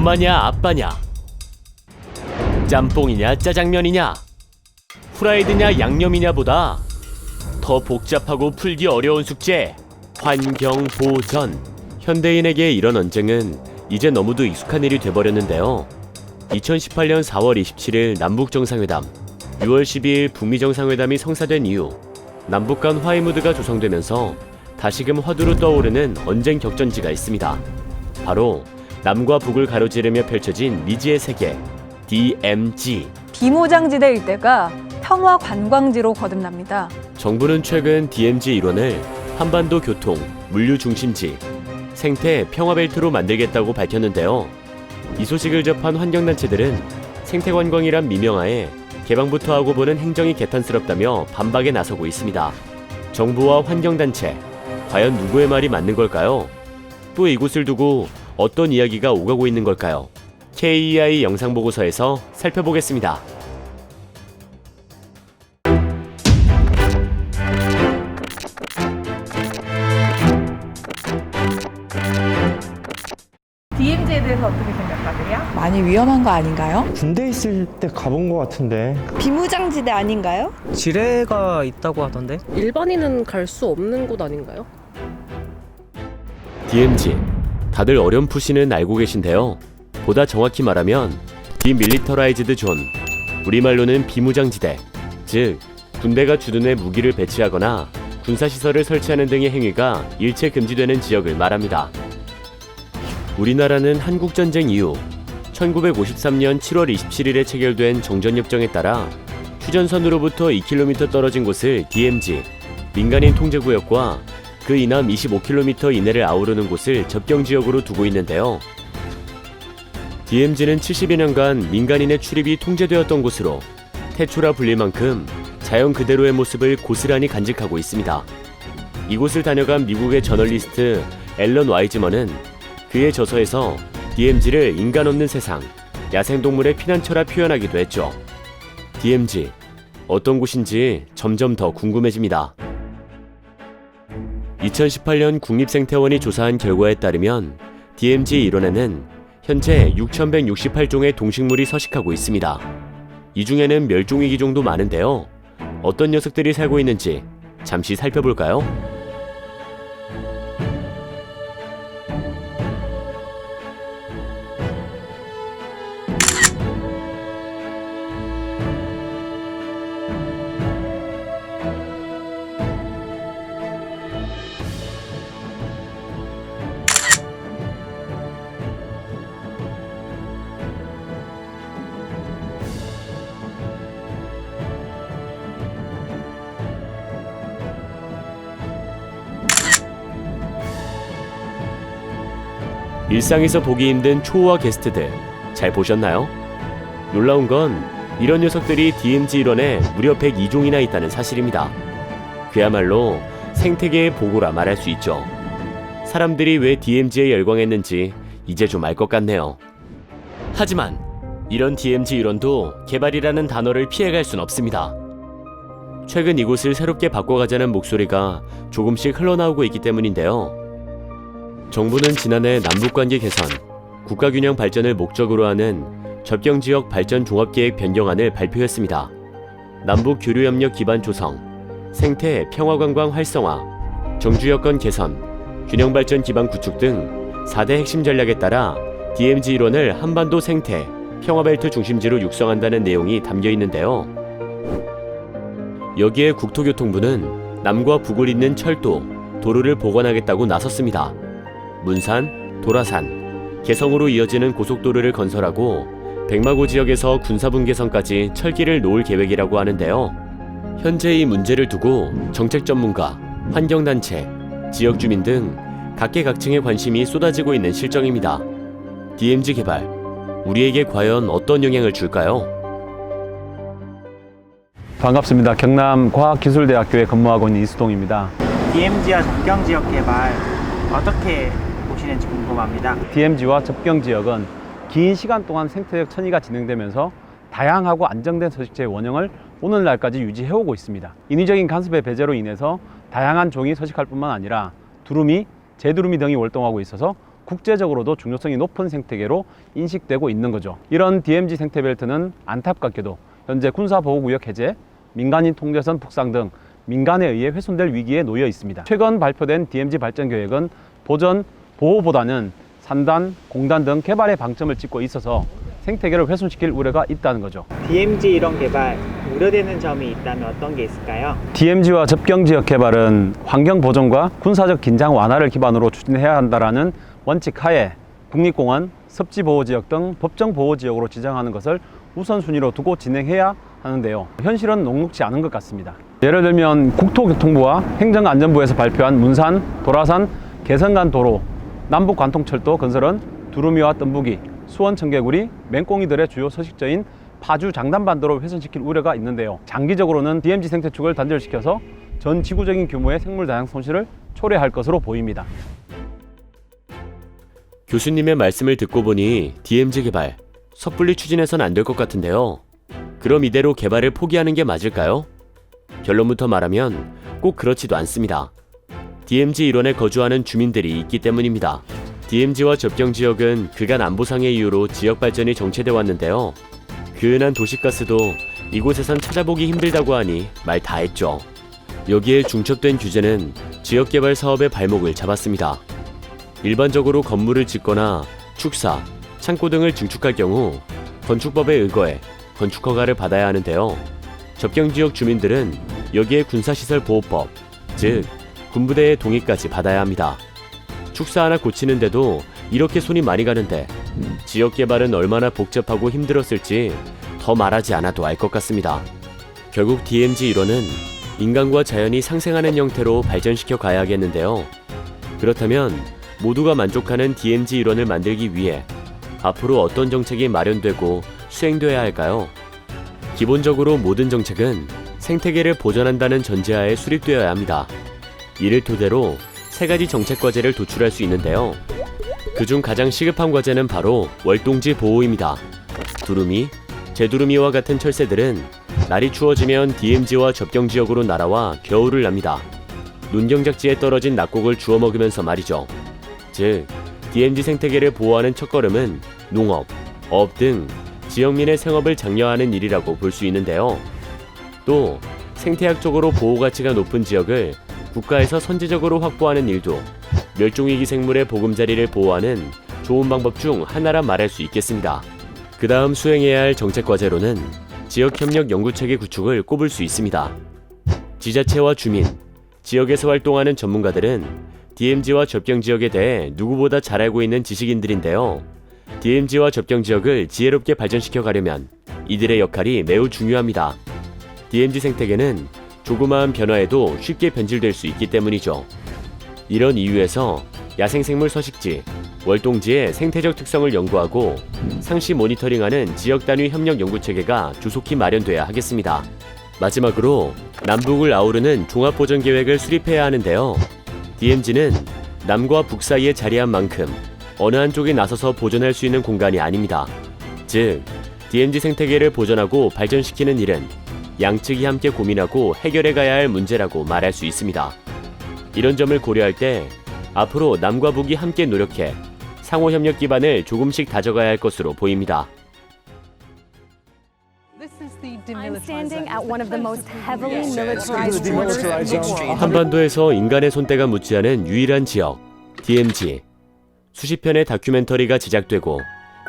엄마냐 아빠냐, 짬뽕이냐 짜장면이냐, 후라이드냐 양념이냐보다 더 복잡하고 풀기 어려운 숙제, 환경보전. 현대인에게 이런 언쟁은 이제 너무도 익숙한 일이 돼버렸는데요. 2018년 4월 27일 남북정상회담, 6월 12일 북미정상회담이 성사된 이후 남북 간 화해 무드가 조성되면서 다시금 화두로 떠오르는 언쟁 격전지가 있습니다. 바로 남과 북을 가로지르며 펼쳐진 미지의 세계, DMZ. 비무장지대 일대가 평화 관광지로 거듭납니다. 정부는 최근 DMZ 일원을 한반도 교통, 물류 중심지, 생태 평화벨트로 만들겠다고 밝혔는데요. 이 소식을 접한 환경단체들은 생태관광이란 미명하에 개방부터 하고 보는 행정이 개탄스럽다며 반박에 나서고 있습니다. 정부와 환경단체, 과연 누구의 말이 맞는 걸까요? 또 이곳을 두고 어떤 이야기가 오가고 있는 걸까요? KEI 영상보고서에서 살펴보겠습니다. DMZ에 대해서 어떻게 생각하세요? 많이 위험한 거 아닌가요? 군대 있을 때 가본 것 같은데. 비무장지대 아닌가요? 지뢰가 있다고 하던데? 일반인은 갈 수 없는 곳 아닌가요? DMZ, 다들 어렴풋이는 알고 계신데요. 보다 정확히 말하면 디밀리터라이즈드 존, 우리말로는 비무장지대, 즉 군대가 주둔해 무기를 배치하거나 군사시설을 설치하는 등의 행위가 일체 금지되는 지역을 말합니다. 우리나라는 한국전쟁 이후 1953년 7월 27일에 체결된 정전협정에 따라 휴전선으로부터 2km 떨어진 곳을 DMZ, 민간인 통제구역과 그 이남 25km 이내를 아우르는 곳을 접경지역으로 두고 있는데요. DMZ는 70여 년간 민간인의 출입이 통제되었던 곳으로 태초라 불릴 만큼 자연 그대로의 모습을 고스란히 간직하고 있습니다. 이곳을 다녀간 미국의 저널리스트 앨런 와이즈먼은 그의 저서에서 DMZ를 인간 없는 세상, 야생동물의 피난처라 표현하기도 했죠. DMZ, 어떤 곳인지 점점 더 궁금해집니다. 2018년 국립생태원이 조사한 결과에 따르면 DMZ 일원에는 현재 6,168종의 동식물이 서식하고 있습니다. 이 중에는 멸종위기종도 많은데요. 어떤 녀석들이 살고 있는지 잠시 살펴볼까요? 일상에서 보기 힘든 초호화 게스트들 잘 보셨나요? 놀라운 건 이런 녀석들이 DMZ 일원에 무려 102종이나 있다는 사실입니다. 그야말로 생태계의 보고라 말할 수 있죠. 사람들이 왜 DMZ에 열광했는지 이제 좀 알 것 같네요. 하지만 이런 DMZ 일원도 개발이라는 단어를 피해갈 순 없습니다. 최근 이곳을 새롭게 바꿔가자는 목소리가 조금씩 흘러나오고 있기 때문인데요. 정부는 지난해 남북관계 개선, 국가균형 발전을 목적으로 하는 접경지역 발전 종합계획 변경안을 발표했습니다. 남북 교류협력 기반 조성, 생태 평화관광 활성화, 정주여건 개선, 균형발전 기반 구축 등 4대 핵심 전략에 따라 DMZ 일원을 한반도 생태 평화벨트 중심지로 육성한다는 내용이 담겨 있는데요. 여기에 국토교통부는 남과 북을 잇는 철도, 도로를 복원하겠다고 나섰습니다. 문산, 도라산, 개성으로 이어지는 고속도로를 건설하고 백마고 지역에서 군사분계선까지 철길을 놓을 계획이라고 하는데요. 현재 이 문제를 두고 정책 전문가, 환경단체, 지역주민 등 각계각층의 관심이 쏟아지고 있는 실정입니다. DMZ 개발, 우리에게 과연 어떤 영향을 줄까요? 반갑습니다. 경남과학기술대학교에 근무하고 있는 이수동입니다. DMZ와 접경지역 개발 어떻게 보시는지 궁금합니다. DMZ와 접경지역은 긴 시간 동안 생태적 천위가 진행되면서 다양하고 안정된 서식지의 원형을 오늘날까지 유지해오고 있습니다. 인위적인 간섭의 배제로 인해서 다양한 종이 서식할 뿐만 아니라 두루미, 제두루미 등이 월동하고 있어서 국제적으로도 중요성이 높은 생태계로 인식되고 있는 거죠. 이런 DMZ 생태벨트는 안타깝게도 현재 군사보호구역 해제, 민간인 통제선 북상 등 민간에 의해 훼손될 위기에 놓여 있습니다. 최근 발표된 DMZ 발전 계획은 보전, 보호보다는 산단, 공단 등 개발의 방점을 찍고 있어서 생태계를 훼손시킬 우려가 있다는 거죠. DMZ 이론 개발 우려되는 점이 있다면 어떤 게 있을까요? DMZ와 접경지역 개발은 환경 보존과 군사적 긴장 완화를 기반으로 추진해야 한다는 원칙 하에 국립공원, 섭지보호지역 등 법정보호지역으로 지정하는 것을 우선순위로 두고 진행해야 하는데요. 현실은 녹록지 않은 것 같습니다. 예를 들면 국토교통부와 행정안전부에서 발표한 문산, 도라산, 개성간 도로, 남북관통철도 건설은 두루미와 뜸부기, 수원 청개구리, 맹꽁이들의 주요 서식지인 파주 장담반도를 훼손시킬 우려가 있는데요. 장기적으로는 DMZ 생태축을 단절시켜서 전 지구적인 규모의 생물 다양 손실을 초래할 것으로 보입니다. 교수님의 말씀을 듣고 보니 DMZ 개발 섣불리 추진해선 안 될 것 같은데요. 그럼 이대로 개발을 포기하는 게 맞을까요? 결론부터 말하면 꼭 그렇지도 않습니다. DMZ 일원에 거주하는 주민들이 있기 때문입니다. DMZ와 접경지역은 그간 안보상의 이유로 지역 발전이 정체돼 왔는데요. 그은한 도시가스도 이곳에선 찾아보기 힘들다고 하니 말 다 했죠. 여기에 중첩된 규제는 지역개발 사업의 발목을 잡았습니다. 일반적으로 건물을 짓거나 축사, 창고 등을 증축할 경우 건축법에 의거해 건축허가를 받아야 하는데요. 접경지역 주민들은 여기에 군사시설보호법, 즉 군부대의 동의까지 받아야 합니다. 축사 하나 고치는데도 이렇게 손이 많이 가는데 지역개발은 얼마나 복잡하고 힘들었을지 더 말하지 않아도 알 것 같습니다. 결국 DMZ 일원은 인간과 자연이 상생하는 형태로 발전시켜 가야겠는데요. 그렇다면 모두가 만족하는 DMZ 일원을 만들기 위해 앞으로 어떤 정책이 마련되고 수행돼야 할까요? 기본적으로 모든 정책은 생태계를 보존한다는 전제하에 수립되어야 합니다. 이를 토대로 3가지 정책 과제를 도출할 수 있는데요. 그중 가장 시급한 과제는 바로 월동지 보호입니다. 두루미, 제두루미와 같은 철새들은 날이 추워지면 DMZ와 접경지역으로 날아와 겨울을 납니다. 눈경작지에 떨어진 낙곡을 주워 먹으면서 말이죠. 즉, DMZ 생태계를 보호하는 첫걸음은 농업, 어업 등 지역민의 생업을 장려하는 일이라고 볼 수 있는데요. 또 생태학적으로 보호가치가 높은 지역을 국가에서 선제적으로 확보하는 일도 멸종위기 생물의 보금자리를 보호하는 좋은 방법 중 하나라 말할 수 있겠습니다. 그 다음 수행해야 할 정책 과제로는 지역협력 연구체계 구축을 꼽을 수 있습니다. 지자체와 주민, 지역에서 활동하는 전문가들은 DMZ와 접경지역에 대해 누구보다 잘 알고 있는 지식인들인데요. DMZ와 접경지역을 지혜롭게 발전시켜 가려면 이들의 역할이 매우 중요합니다. DMZ 생태계는 조그마한 변화에도 쉽게 변질될 수 있기 때문이죠. 이런 이유에서 야생생물 서식지, 월동지의 생태적 특성을 연구하고 상시 모니터링하는 지역단위 협력 연구체계가 조속히 마련돼야 하겠습니다. 마지막으로 남북을 아우르는 종합보전계획을 수립해야 하는데요. DMZ는 남과 북 사이에 자리한 만큼 어느 한쪽이 나서서 보존할 수 있는 공간이 아닙니다. 즉, DMZ 생태계를 보존하고 발전시키는 일은 양측이 함께 고민하고 해결해 가야 할 문제라고 말할 수 있습니다. 이런 점을 고려할 때 앞으로 남과 북이 함께 노력해 상호협력 기반을 조금씩 다져가야 할 것으로 보입니다. I'm standing at one of the most heavily militarized borders. 한반도에서 인간의 손때가 묻지 않은 유일한 지역, DMZ. 수십 편의 다큐멘터리가 제작되고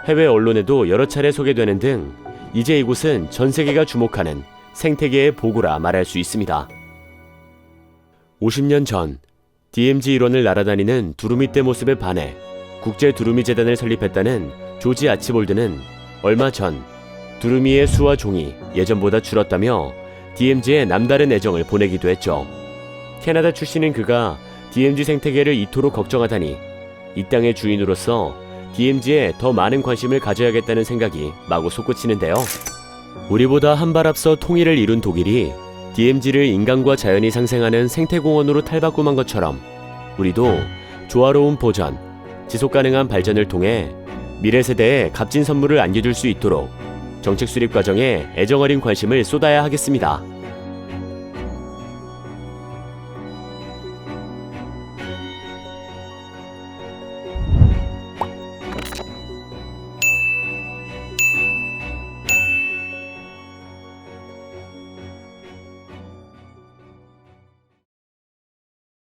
해외 언론에도 여러 차례 소개되는 등 이제 이곳은 전 세계가 주목하는 생태계의 보고라 말할 수 있습니다. 50년 전 DMZ 일원을 날아다니는 두루미떼 모습에 반해 국제 두루미 재단을 설립했다는 조지 아치볼드는 얼마 전 두루미의 수와 종이 예전보다 줄었다며 DMZ에 남다른 애정을 보내기도 했죠. 캐나다 출신인 그가 DMZ 생태계를 이토록 걱정하다니 이 땅의 주인으로서 DMZ에 더 많은 관심을 가져야겠다는 생각이 마구 솟구치는데요. 우리보다 한 발 앞서 통일을 이룬 독일이 DMZ를 인간과 자연이 상생하는 생태공원으로 탈바꿈한 것처럼 우리도 조화로운 보전, 지속가능한 발전을 통해 미래 세대에 값진 선물을 안겨줄 수 있도록 정책 수립 과정에 애정어린 관심을 쏟아야 하겠습니다.